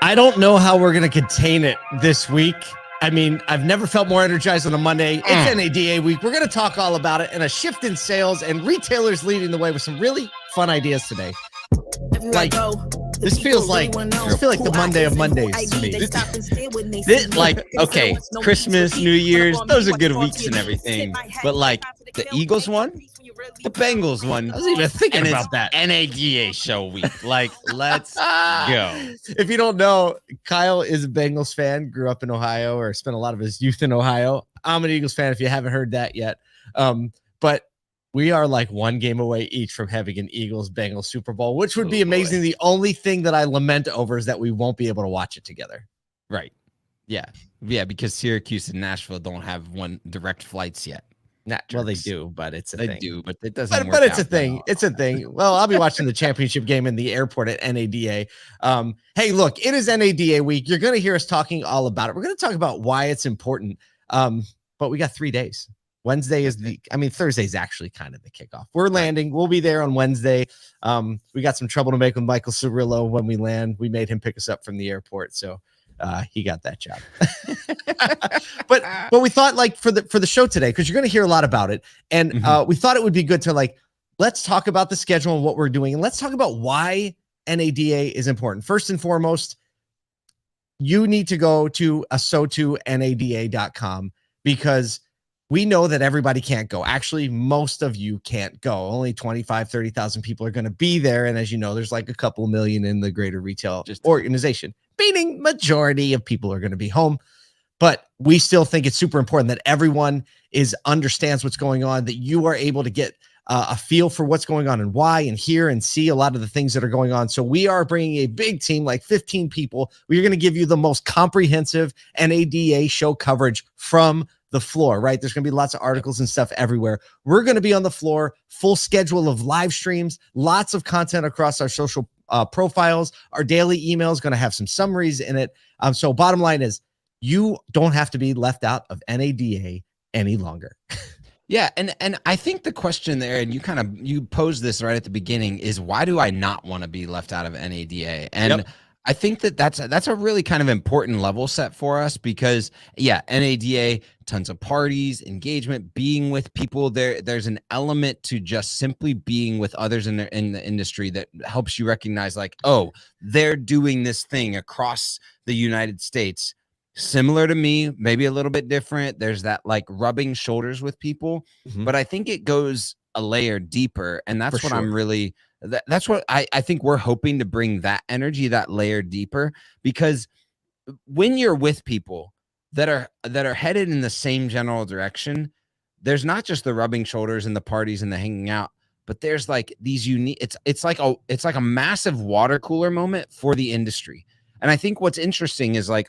I don't know how we're going to contain it this week. I mean, I've never felt more energized on a Monday. It's NADA week. We're going to talk all about it and a shift in sales and retailers leading the way with some really fun ideas today. Like, this feels like the Monday of Mondays to me. Like, okay, Christmas, New Year's, those are good weeks and everything. But like the Eagles one, the Bengals one. I was even thinking about that. NADA show week. Like, let's go. If you don't know, Kyle is a Bengals fan, grew up in Ohio or spent a lot of his youth in Ohio. I'm an Eagles fan if you haven't heard that yet. But we are like one game away each from having an Eagles-Bengals Super Bowl, which would be amazing. Boy. The only thing that I lament over is that we won't be able to watch it together. Right. Yeah. Yeah, because Syracuse and Nashville don't have direct flights yet. Well, they do, but it's a thing. They do, but it doesn't work But it's out a thing. It's a thing. Well, I'll be watching the championship game in the airport at NADA. Hey, look, it is NADA week. You're going to hear us talking all about it. We're going to talk about why it's important. But we got 3 days. Wednesday is Thursday is actually kind of the kickoff. We're landing. We'll be there on Wednesday. We got some trouble to make with Michael Cirillo when we land. We made him pick us up from the airport. So he got that job. but we thought, like, for the show today, because you're going to hear a lot about it, and we thought it would be good to, let's talk about the schedule and what we're doing, and let's talk about why NADA is important. First and foremost, you need to go to ASOTUNADA.com, because we know that everybody can't go. Actually, most of you can't go. Only 25, 30,000 people are going to be there. And as you know, there's like a couple million in the greater retail organization, meaning majority of people are going to be home. But we still think it's super important that everyone understands what's going on, that you are able to get a feel for what's going on and why, and hear and see a lot of the things that are going on. So we are bringing a big team, like 15 people. We're going to give you the most comprehensive NADA show coverage from the floor, right? There's going to be lots of articles and stuff everywhere. We're going to be on the floor, full schedule of live streams, lots of content across our social profiles. Our daily email is going to have some summaries in it. So bottom line is, you don't have to be left out of NADA any longer. Yeah, and I think the question there, and you posed this right at the beginning, is why do I not want to be left out of NADA? And I think that's a really kind of important level set for us, because NADA, tons of parties, engagement, being with people. There's an element to just simply being with others in the industry that helps you recognize, like, oh, they're doing this thing across the United States, similar to me, maybe a little bit different. There's that, like, rubbing shoulders with people, but I think it goes a layer deeper, and that's what I'm really. That's what I think we're hoping to bring, that energy, that layer deeper, because when you're with people that are headed in the same general direction, there's not just the rubbing shoulders and the parties and the hanging out, but there's like these unique, it's like a massive water cooler moment for the industry. And I think what's interesting is, like,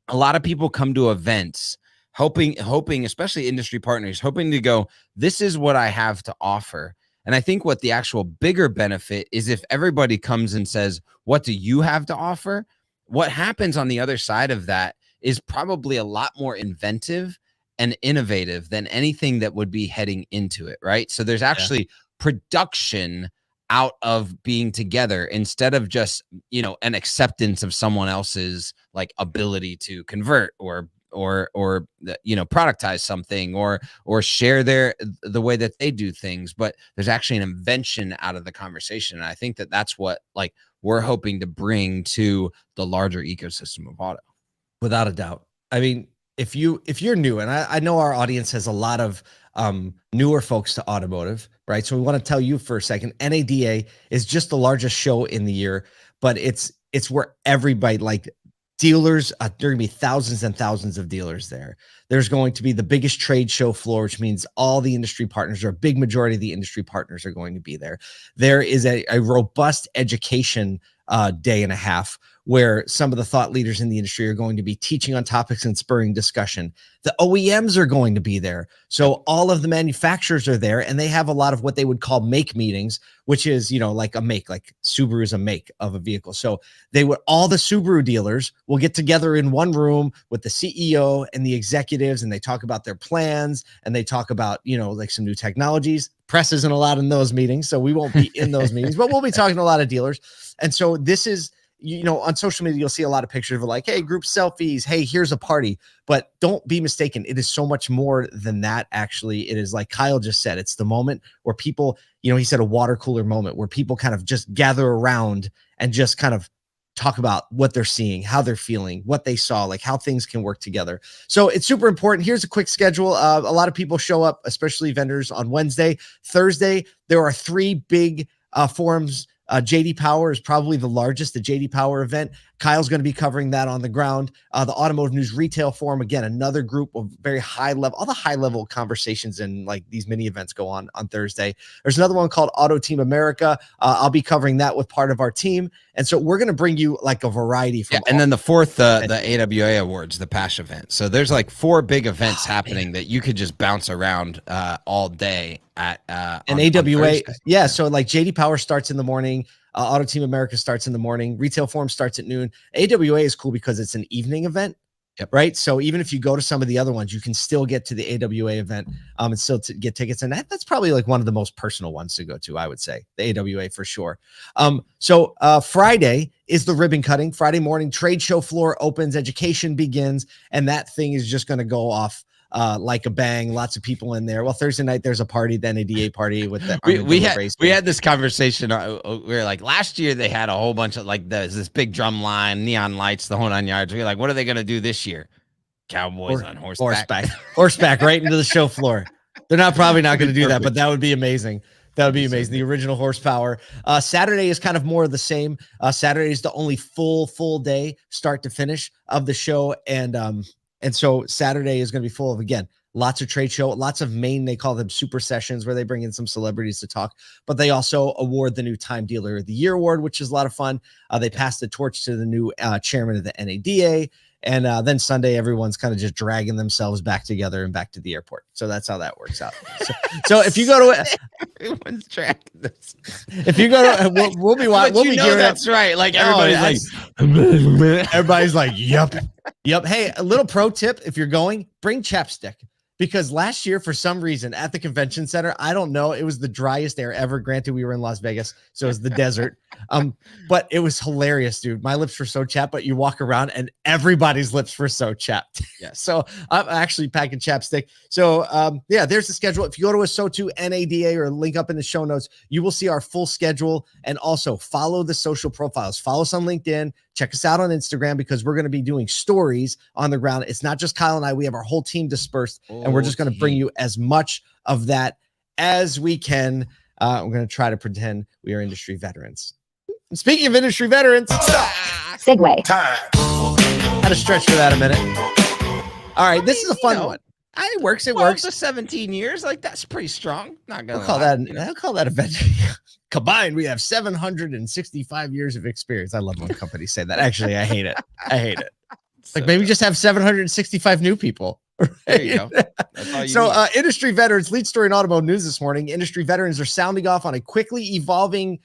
a lot of people come to events hoping, especially industry partners, hoping to go, this is what I have to offer. And I think what the actual bigger benefit is, if everybody comes and says, what do you have to offer? What happens on the other side of that is probably a lot more inventive and innovative than anything that would be heading into it, right? So there's actually production out of being together, instead of just, an acceptance of someone else's, like, ability to convert or productize something or share the way that they do things. But there's actually an invention out of the conversation. And I think that's what, like, we're hoping to bring to the larger ecosystem of auto. Without a doubt. I mean, if you're new, and I know our audience has a lot of newer folks to automotive, right? So we want to tell you for a second, NADA is just the largest show in the year, but it's where everybody, like, dealers, there are going to be thousands and thousands of dealers there. There's going to be the biggest trade show floor, which means all the industry partners, or a big majority of the industry partners, are going to be there. There is a robust education day and a half, where some of the thought leaders in the industry are going to be teaching on topics and spurring discussion. The OEMs are going to be there. So all of the manufacturers are there, and they have a lot of what they would call make meetings, which is, like a make, like Subaru is a make of a vehicle. So all the Subaru dealers will get together in one room with the CEO and the executives, and they talk about their plans, and they talk about, like, some new technologies. Press isn't allowed in those meetings, so we won't be in those meetings, but we'll be talking to a lot of dealers. And so this is you know, on social media, you'll see a lot of pictures of like, hey, group selfies. Hey, here's a party. But don't be mistaken. It is so much more than that. Actually, it is like Kyle just said, it's the moment where people, you know, he said a water cooler moment where people kind of just gather around and just kind of talk about what they're seeing, how they're feeling, what they saw, like how things can work together. So it's super important. Here's a quick schedule. A lot of people show up, especially vendors, on Wednesday. Thursday, there are 3 big forums. JD Power is probably the largest, the JD Power event. Kyle's going to be covering that on the ground. The Automotive News Retail Forum, again, another group of very high level, all the high level conversations and like these mini events go on Thursday. There's another one called Auto Team America. I'll be covering that with part of our team. And so we're going to bring you like a variety from. And then the fourth, the AWA Awards, the PASH event. So there's like 4 big events happening that you could just bounce around all day at and AWA. Yeah. So like JD Power starts in the morning. Auto Team America starts in the morning. Retail Forum starts at noon. AWA is cool because it's an evening event. Yep. Right. So even if you go to some of the other ones, you can still get to the AWA event and still get tickets. And that's probably like one of the most personal ones to go to, I would say, the AWA for sure. So Friday is the ribbon cutting. Friday morning, trade show floor opens, education begins, and that thing is just going to go off like a bang. Lots of people in there. Well, Thursday night there's a party, the NADA party with the we had this conversation. We were like, last year they had a whole bunch of like this big drum line, neon lights, the whole 9 yards. We were like, what are they gonna do this year? Cowboys on horseback right into the show floor. They're probably not going to do that, but that would be amazing. That would be amazing. The original horsepower. Saturday is kind of more of the same. Saturday is the only full day, start to finish, of the show, and so Saturday is going to be full of, again, lots of trade show, lots of they call them super sessions where they bring in some celebrities to talk, but they also award the new Time Dealer of the Year award, which is a lot of fun. They pass the torch to the new chairman of the NADA. And then Sunday, everyone's kind of just dragging themselves back together and back to the airport. So that's how that works out. So if you go to everyone's dragging this. If you go to, we'll be watching. We'll be gearing that's up. Right. Like everybody's like, yep. Hey, a little pro tip: if you're going, bring chapstick. Because last year, for some reason, at the convention center, I don't know, it was the driest air ever. Granted, we were in Las Vegas, so it was the desert. But it was hilarious, dude. My lips were so chapped, but you walk around and everybody's lips were so chapped. Yeah. So I'm actually packing chapstick. So yeah, there's the schedule. If you go to ASOTU NADA or link up in the show notes, you will see our full schedule, and also follow the social profiles. Follow us on LinkedIn. Check us out on Instagram, because we're going to be doing stories on the ground. It's not just Kyle and I. We have our whole team dispersed, and we're just going to bring you as much of that as we can. We're going to try to pretend we are industry veterans. And speaking of industry veterans, segue time. Had to stretch for that a minute. All right, this is a fun one. It works. It works. For 17 years, like that's pretty strong. Not gonna I'll call that a veteran. Combined, we have 765 years of experience. I love when companies say that. Actually, I hate it. Like, maybe just have 765 new people. Right? There you go. That's all you need. Industry veterans, lead story in automotive news this morning. Industry veterans are sounding off on a quickly evolving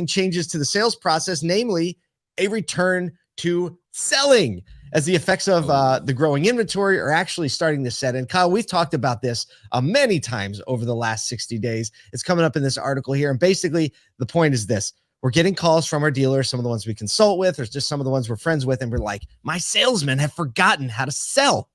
changes to the sales process, namely a return to selling, as the effects of the growing inventory are actually starting to set in. Kyle, we've talked about this many times over the last 60 days. It's coming up in this article here. And basically, the point is this. We're getting calls from our dealers, some of the ones we consult with, or just some of the ones we're friends with, and we're like, my salesmen have forgotten how to sell.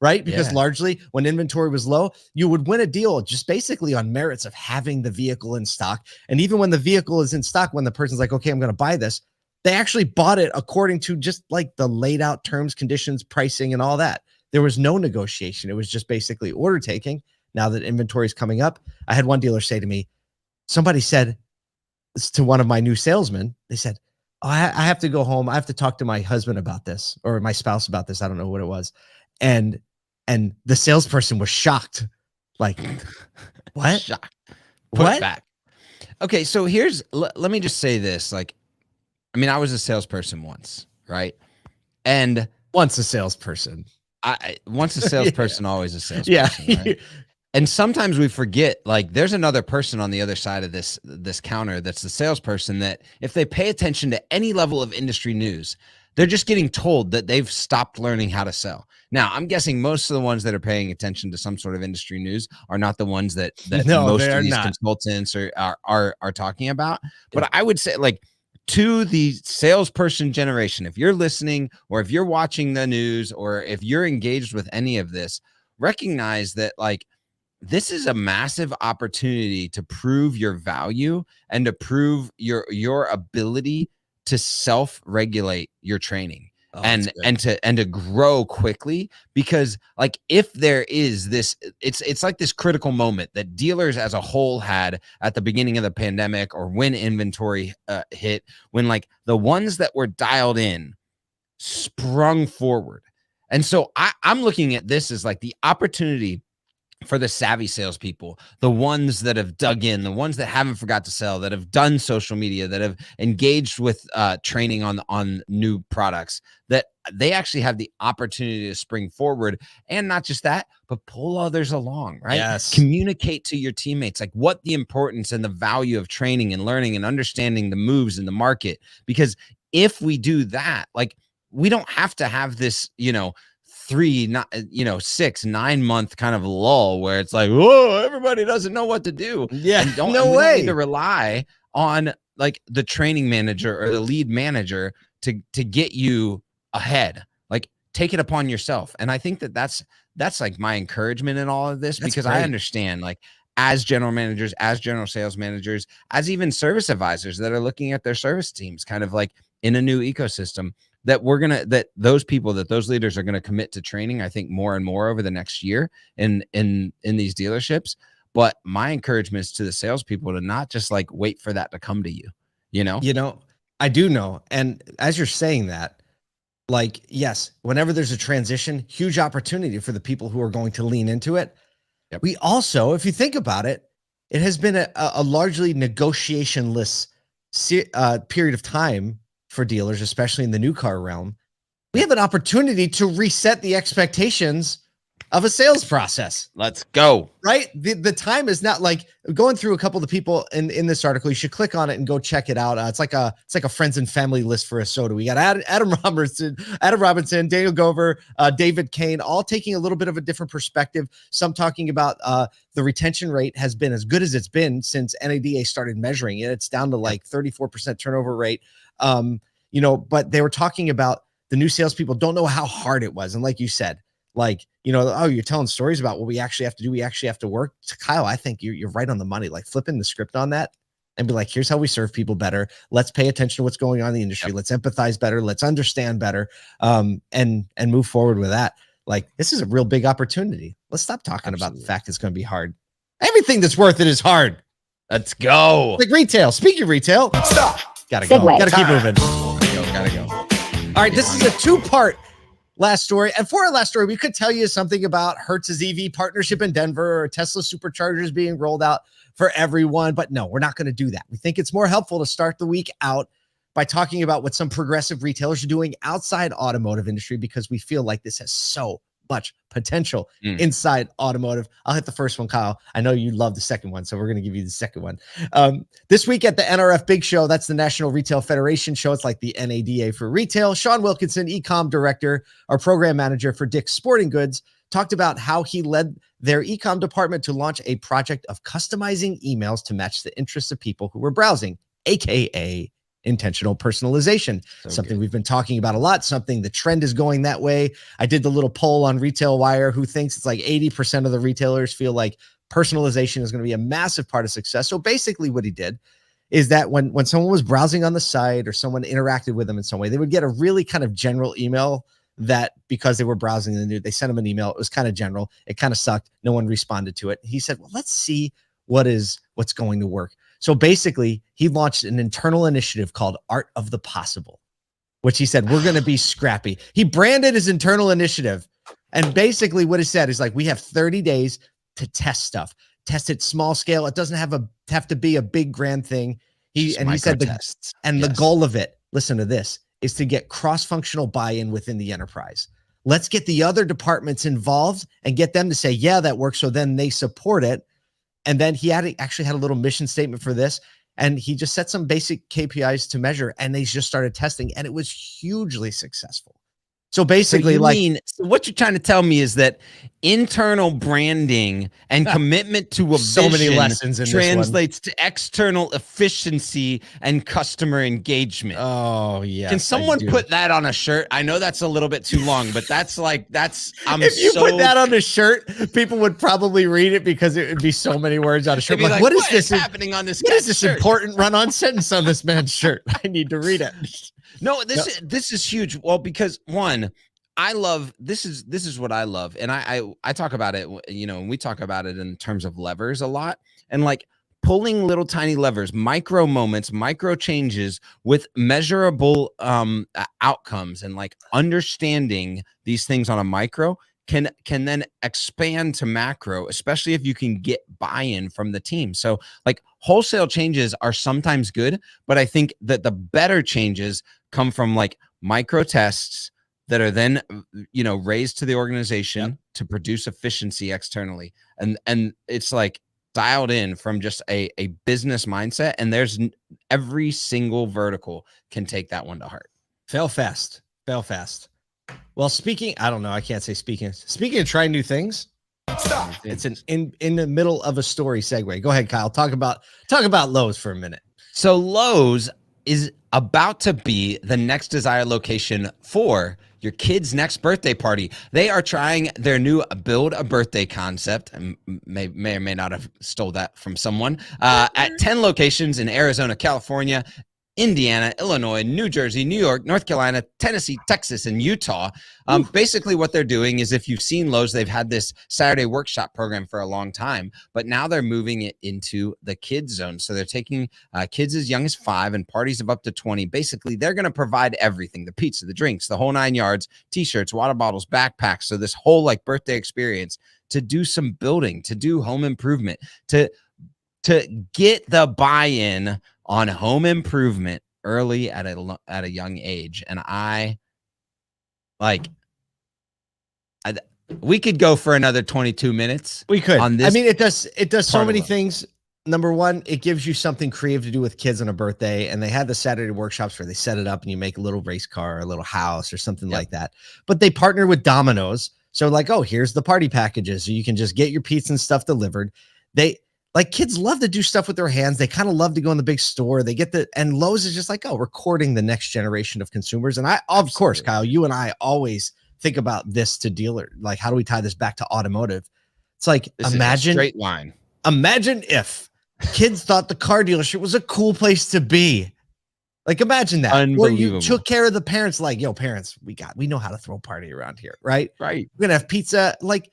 Right? Because largely, when inventory was low, you would win a deal just basically on merits of having the vehicle in stock. And even when the vehicle is in stock, when the person's like, okay, I'm going to buy this, they actually bought it according to just like the laid out terms, conditions, pricing, and all that. There was no negotiation. It was just basically order taking. Now that inventory is coming up, I had one dealer say to me, somebody said to one of my new salesmen, they said, oh, I have to go home. I have to talk to my husband about this, or my spouse about this. I don't know what it was. And the salesperson was shocked. Like, what? Shocked. What? Back. Okay, so let me just say this. Like, I mean, I was a salesperson once, right? And once a salesperson. Once a salesperson, always a salesperson. Yeah. Right? And sometimes we forget, like, there's another person on the other side of this counter that's the salesperson, that if they pay attention to any level of industry news, they're just getting told that they've stopped learning how to sell. Now, I'm guessing most of the ones that are paying attention to some sort of industry news are not the ones that most of these consultants are talking about. But I would say, like, to the salesperson generation, if you're listening or if you're watching the news or if you're engaged with any of this, recognize that like this is a massive opportunity to prove your value and to prove your ability to self-regulate your training. Oh, and to grow quickly, because like if there is this, it's like this critical moment that dealers as a whole had at the beginning of the pandemic, or when inventory hit, when like the ones that were dialed in sprung forward. And so I'm looking at this as like the opportunity for the savvy salespeople, the ones that have dug in, the ones that haven't forgot to sell, that have done social media, that have engaged with training on new products, that they actually have the opportunity to spring forward. And not just that, but pull others along, right? Yes. Communicate to your teammates like what the importance and the value of training and learning and understanding the moves in the market. Because if we do that, like we don't have to have this, 6, 9 month kind of lull where it's like, whoa, everybody doesn't know what to do. Yeah, and we no don't way. need to rely on like the training manager or the lead manager to get you ahead. Like take it upon yourself. And I think that's like my encouragement in all of this, That's because great. I understand, like as general managers, as general sales managers, as even service advisors that are looking at their service teams kind of like in a new ecosystem, that those leaders are going to commit to training, I think, more and more over the next year in these dealerships. But my encouragement is to the salespeople to not just like wait for that to come to you. I do know. And as you're saying that, like, yes, whenever there's a transition, huge opportunity for the people who are going to lean into it. Yep. We also, if you think about it, it has been a largely negotiationless period of time for dealers, especially in the new car realm. We have an opportunity to reset the expectations of a sales process. Let's go. Right? The time is not like going through a couple of the people in this article. You should click on it and go check it out. It's like a friends and family list for ASOTU. We got Adam Robinson, Daniel Gover, David Kane, all taking a little bit of a different perspective. Some talking about the retention rate has been as good as it's been since NADA started measuring it. It's down to like 34% turnover rate. But they were talking about the new salespeople don't know how hard it was. And like you said, like, you're telling stories about what we actually have to do. We actually have to work. Kyle, I think you're right on the money, like flipping the script on that and be like, here's how we serve people better. Let's pay attention to what's going on in the industry. Yep. Let's empathize better. Let's understand better. And move forward with that. Like, this is a real big opportunity. Let's stop talking about the fact it's going to be hard. Everything that's worth it is hard. Let's go. Like retail. Speaking of retail, stop. Gotta go. Gotta keep moving. Gotta go. All right, this is a 2-part last story. And for our last story, we could tell you something about Hertz's EV partnership in Denver, or Tesla superchargers being rolled out for everyone. But no, we're not going to do that. We think it's more helpful to start the week out by talking about what some progressive retailers are doing outside automotive industry, because we feel like this has so much potential inside automotive. I'll hit the first one, Kyle. I know you love the second one, so we're going to give you the second one. This week at the NRF Big Show, that's the National Retail Federation show. It's like the NADA for retail. Sean Wilkinson, e-com director, our program manager for Dick's Sporting Goods, talked about how he led their e-com department to launch a project of customizing emails to match the interests of people who were browsing, aka intentional personalization. Something we've been talking about a lot, something the trend is going that way. I did the little poll on Retail Wire, who thinks it's like 80% of the retailers feel like personalization is going to be a massive part of success. So basically what he did is that when someone was browsing on the site or someone interacted with them in some way, they would get a really kind of general email that, because they were browsing the news, they sent them an email. It was kind of general. It kind of sucked. No one responded to it. He said, well, let's see what's going to work. So basically, he launched an internal initiative called Art of the Possible, which he said, we're going to be scrappy. He branded his internal initiative. And basically what he said is like, we have 30 days to test stuff, test it small scale. It doesn't have to be a big grand thing. He said the goal of it, listen to this, is to get cross-functional buy-in within the enterprise. Let's get the other departments involved and get them to say, yeah, that works. So then they support it. And then he actually had a little mission statement for this. And he just set some basic KPIs to measure, and they just started testing, and it was hugely successful. So basically, so what you're trying to tell me is that internal branding and commitment to a so many vision lessons in translates to external efficiency and customer engagement. Oh yeah. Can someone put that on a shirt? I know that's a little bit too long, but that's if you put that on a shirt, people would probably read it because it would be so many words on a shirt. Like, what is this happening on this? What is this important run-on sentence on this man's shirt? I need to read it. No, this is huge. Well, because one, I love this is what I love, and I talk about it. You know, we talk about it in terms of levers a lot, and like pulling little tiny levers, micro moments, micro changes with measurable outcomes, and like understanding these things on a micro can then expand to macro, especially if you can get buy-in from the team. So like wholesale changes are sometimes good, but I think that the better changes come from like micro tests that are then, you know, raised to the organization to produce efficiency externally. And it's like dialed in from just a business mindset. And there's every single vertical can take that one to heart. Fail fast. Well, I don't know. I can't say speaking of trying new things. Stop. It's in the middle of a story segue. Go ahead, Kyle. Talk about Lowe's for a minute. So Lowe's is about to be the next desired location for your kid's next birthday party. They are trying their new build a birthday concept, and may or may not have stole that from someone, at 10 locations in Arizona, California, Indiana, Illinois, New Jersey, New York, North Carolina, Tennessee, Texas, and Utah. Basically what they're doing is, if you've seen Lowe's, they've had this Saturday workshop program for a long time, but now they're moving it into the kids zone. So they're taking kids as young as 5 and parties of up to 20. Basically, they're going to provide everything: the pizza, the drinks, the whole 9 yards, t-shirts, water bottles, backpacks. So this whole like birthday experience to do some building, to do home improvement, to get the buy-in on home improvement early at a young age. And we could go for another 22 minutes. We could. On this. I mean, it does so many things. Number one, it gives you something creative to do with kids on a birthday. And they had the Saturday workshops where they set it up and you make a little race car, or a little house, or something like that. But they partner with Domino's. So like, oh, here's the party packages. So you can just get your pizza and stuff delivered. Like, kids love to do stuff with their hands. They kind of love to go in the big store. And Lowe's is just like, oh, we're courting the next generation of consumers. And of course, Kyle, you and I always think about this to dealer. Like, how do we tie this back to automotive? It's like, imagine straight line. Imagine if kids thought the car dealership was a cool place to be. Like, imagine that. Unbelievable. Where you took care of the parents. Like, yo, parents, we know how to throw a party around here, right? Right. We're gonna have pizza. Like,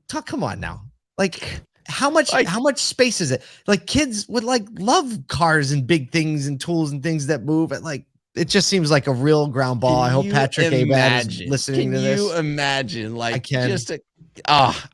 come on now. Like, how much space is it? Like, kids would love cars and big things and tools and things that move. And like, it just seems like a real ground ball. I hope Patrick Abad is listening to this. Can you imagine? Like, I can.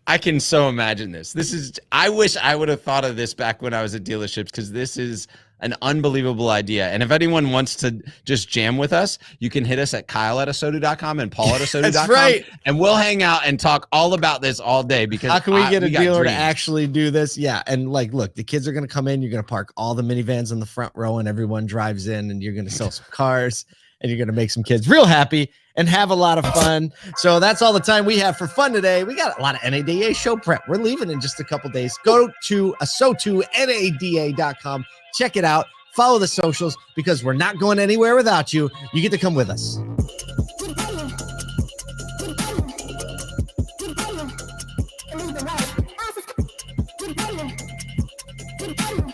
I can so imagine this. I wish I would have thought of this back when I was at dealerships, because this is an unbelievable idea. And if anyone wants to just jam with us, you can hit us at Kyle@ASOTU.com and Paul@ASOTU.com. That's right. And we'll hang out and talk all about this all day, because how can we get a dealer to actually do this? Yeah. And like, look, the kids are going to come in, you're going to park all the minivans in the front row and everyone drives in, and you're going to sell some cars, and you're going to make some kids real happy and have a lot of fun. So that's all the time we have for fun today. We got a lot of NADA show prep. We're leaving in just a couple days. Go to ASOTUNADA.com. Check it out. Follow the socials, because we're not going anywhere without you. You get to come with us. Good